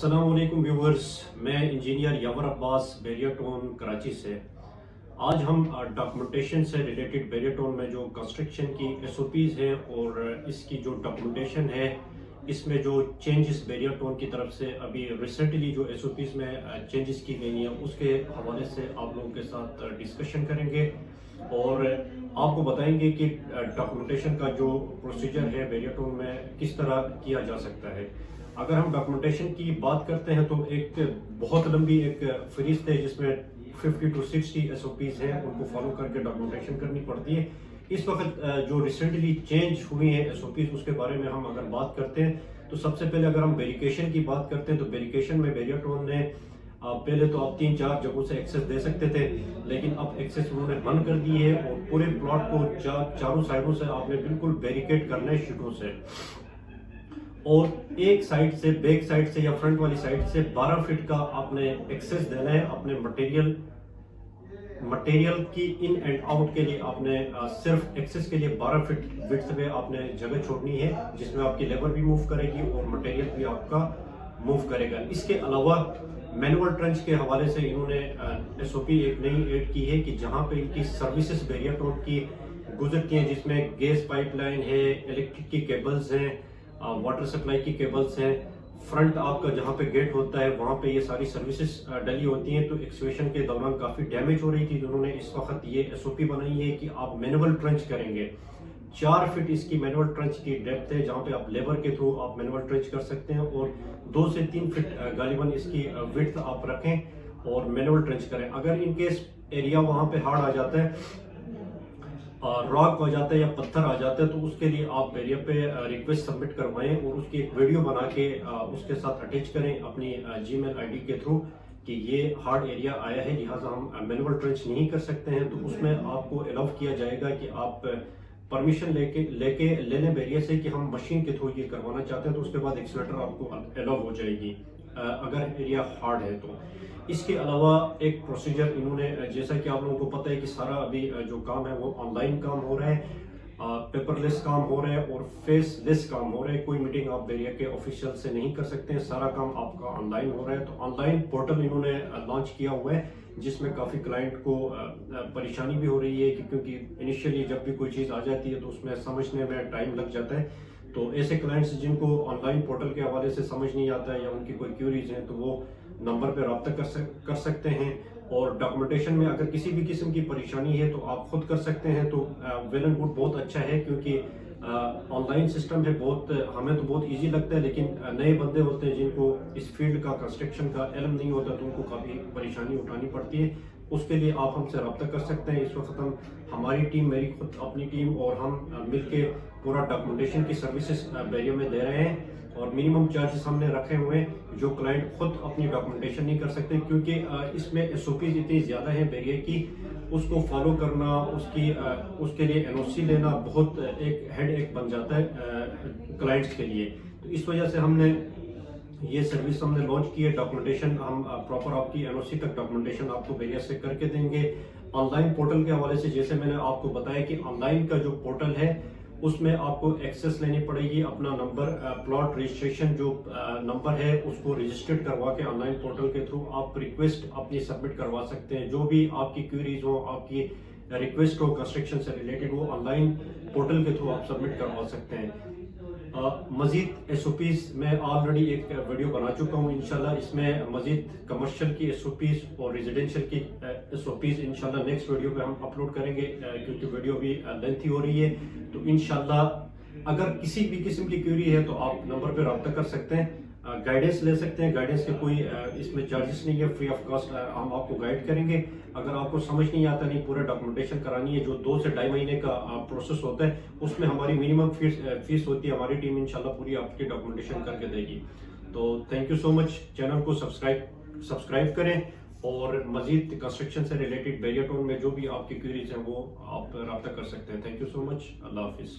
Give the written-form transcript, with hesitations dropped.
السلام علیکم ویورز، میں انجینئر یاور عباس بیریا ٹون کراچی سے۔ آج ہم ڈاکومنٹیشن سے ریلیٹڈ بیریا ٹون میں جو کنسٹرکشن کی ایس او پیز ہیں اور اس کی جو ڈاکومنٹیشن ہے، اس میں جو چینجز بیریا ٹون کی طرف سے ابھی ریسنٹلی جو ایس او پیز میں چینجز کی گئی ہیں اس کے حوالے سے آپ لوگوں کے ساتھ ڈسکشن کریں گے اور آپ کو بتائیں گے کہ ڈاکومنٹیشن کا جو پروسیجر ہے بیریا ٹون میں کس طرح کیا جا سکتا ہے۔ اگر ہم ڈاکومنٹیشن کی بات کرتے ہیں تو ایک بہت لمبی ایک فہرست ہے جس میں 50 to 60 ایس او پیز ہیں، ان کو فالو کر کے ڈاکومنٹیشن کرنی پڑتی ہے۔ اس وقت جو ریسنٹلی چینج ہوئی ہیں ایس او پیز، اس کے بارے میں ہم اگر بات کرتے ہیں تو سب سے پہلے اگر ہم بیریکیشن کی بات کرتے ہیں تو بیریکیشن میں بیریا ٹون نے پہلے تو آپ 3-4 جگہوں سے ایکسس دے سکتے تھے، لیکن اب ایکسس انہوں نے بند کر دی ہے اور پورے پلاٹ کو چاروں سائڈوں سے آپ نے بالکل بیریکیٹ کرنا ہے شیٹوں سے، اور ایک سائڈ سے بیک سائڈ سے یا فرنٹ والی سائڈ سے 12 فٹ کا آپ نے ایکسس دینا ہے اپنے مٹیریل کی ان اینڈ آؤٹ کے لیے۔ آپ نے صرف ایکسس کے لیے 12 فٹ وڈتھ پہ آپ نے جگہ چھوڑنی ہے، جس میں آپ کی لیبر بھی موو کرے گی اور مٹیریل بھی آپ کا موو کرے گا۔ اس کے علاوہ مینول ٹرنچ کے حوالے سے انہوں نے ایس او پی ایک نئی ایڈ کی ہے کہ جہاں پہ ان کی سروسز بیریا ٹون کی گزرتی ہیں، جس میں گیس پائپ لائن ہے، الیکٹرک کی کیبلز ہیں، واٹر سپلائی کی کیبلز ہیں، فرنٹ آپ کا جہاں پہ گیٹ ہوتا ہے وہاں پہ یہ ساری سروسز ڈلی ہوتی ہیں۔ تو ایکسکیویشن کے دوران کافی ڈیمیج ہو رہی تھی، انہوں نے اس وقت یہ ایس او پی بنائی ہے کہ آپ مینول ٹرنچ کریں گے۔ 4 فٹ اس کی مینول ٹرنچ کی ڈیپتھ ہے، جہاں پہ آپ لیبر کے تھرو آپ مینول ٹرنچ کر سکتے ہیں، اور 2 سے 3 فٹ غالباً اس کی وڈتھ آپ رکھیں اور مینول ٹرنچ کریں۔ اگر ان کیس ایریا وہاں پہ ہارڈ آ جاتا ہے، راک ہو جاتا ہے یا پتھر آ جاتا ہے، تو اس کے لیے آپ بیریا پہ ریکویسٹ سبمٹ کروائیں اور اس کی ایک ویڈیو بنا کے اس کے ساتھ اٹیچ کریں اپنی جی میل آئی ڈی کے تھرو کہ یہ ہارڈ ایریا آیا ہے لہٰذا ہم مینول ٹرنچ نہیں کر سکتے ہیں۔ تو اس میں آپ کو الاؤ کیا جائے گا کہ آپ پرمیشن لے لیں بیریا سے کہ ہم مشین کے تھرو یہ کروانا چاہتے ہیں، تو اس کے بعد ایکسیلیٹر آپ کو الاؤ ہو جائے گی اگر ایریا ہارڈ ہے تو۔ اس کے علاوہ ایک پروسیجر انہوں نے، جیسا کہ آپ لوگوں کو پتہ ہے کہ سارا ابھی جو کام ہے وہ آن لائن کام ہو رہا ہے، پیپر لیس کام ہو رہا ہے اور فیس لیس کام ہو رہا ہے۔ کوئی میٹنگ آپ بیریا کے آفیشیل سے نہیں کر سکتے ہیں، سارا کام آپ کا آن لائن ہو رہا ہے۔ تو آن لائن پورٹل انہوں نے لانچ کیا ہوا ہے، جس میں کافی کلائنٹ کو پریشانی بھی ہو رہی ہے کیونکہ انیشیلی جب بھی کوئی چیز آ جاتی ہے تو اس میں سمجھنے میں ٹائم لگ جاتا ہے۔ تو ایسے کلائنٹس جن کو آن لائن پورٹل کے حوالے سے سمجھ نہیں آتا ہے یا ان کی کوئی کیوریز ہیں تو وہ نمبر پہ رابطہ کر سکتے ہیں، اور ڈاکومنٹیشن میں اگر کسی بھی قسم کی پریشانی ہے تو آپ خود کر سکتے ہیں۔ تو ویل اینڈ گڈ، بہت اچھا ہے کیونکہ آن لائن سسٹم ہے، ہمیں تو بہت ایزی لگتا ہے، لیکن نئے بندے ہوتے ہیں جن کو اس فیلڈ کا کنسٹرکشن کا علم نہیں ہوتا تو ان کو کافی پریشانی اٹھانی پڑتی ہے۔ اس کے لیے آپ ہم سے رابطہ کر سکتے ہیں۔ اس وقت ہماری ٹیم، میری خود اپنی ٹیم اور ہم مل کے پورا ڈاکومنٹیشن کی سروسز بیریا میں دے رہے ہیں، اور منیمم چارجز ہم نے رکھے ہوئے ہیں جو کلائنٹ خود اپنی ڈاکومنٹیشن نہیں کر سکتے، کیونکہ اس میں ایس او پیز اتنی زیادہ ہیں بیریا کی، اس کو فالو کرنا، اس کے لیے این او سی لینا بہت ایک ہیڈ ایک بن جاتا ہے کلائنٹس کے لیے۔ تو اس وجہ سے ہم نے یہ سروس لانچ کی ہے۔ ڈاکومنٹیشن ہم پراپر آپ کی این او سی تک ڈاکومنٹیشن آپ کو بیریا سے کر کے دیں گے۔ آن لائن پورٹل کے حوالے سے جیسے میں نے آپ کو بتایا کہ آن لائن کا جو پورٹل ہے اس میں آپ کو ایکسس لینی پڑے گی، اپنا نمبر، پلاٹ رجسٹریشن جو نمبر ہے اس کو رجسٹرڈ کروا کے آن لائن پورٹل کے تھرو آپ ریکویسٹ اپنی سبمٹ کروا سکتے ہیں۔ جو بھی آپ کی کیوریز ہو، آپ کی ریکویسٹ ہو کنسٹرکشن سے ریلیٹڈ، وہ آن لائن پورٹل کے تھرو آپ سبمٹ کروا سکتے ہیں۔ مزید ایس او پیز میں آلریڈی ایک ویڈیو بنا چکا ہوں، انشاءاللہ اس میں مزید کمرشل کی ایس او پیز اور ریزیڈینشل کی ایس او پیز انشاءاللہ نیکسٹ ویڈیو پہ ہم اپلوڈ کریں گے، کیونکہ ویڈیو بھی لینتھی ہو رہی ہے۔ تو انشاءاللہ اگر کسی بھی قسم کی کیوری ہے تو آپ نمبر پہ رابطہ کر سکتے ہیں، گائیڈنس لے سکتے ہیں۔ گائیڈنس کے کوئی اس میں چارجز نہیں ہے، فری آف کاسٹ ہم آپ کو گائیڈ کریں گے۔ اگر آپ کو سمجھ نہیں آتا، نہیں پورا ڈاکومنٹیشن کرانی ہے جو 2 سے 2.5 مہینے کا پروسیس ہوتا ہے، اس میں ہماری منیمم فیس ہوتی ہے، ہماری ٹیم انشاءاللہ پوری آپ کی ڈاکومنٹیشن کر کے دے گی۔ تو thank you so much, channel کو سبسکرائب کریں، اور مزید کنسٹرکشن سے ریلیٹڈ بیریا ٹون میں جو بھی آپ کی کیوریز ہیں وہ آپ رابطہ کر سکتے ہیں۔ تھینک یو سو مچ، اللہ حافظ۔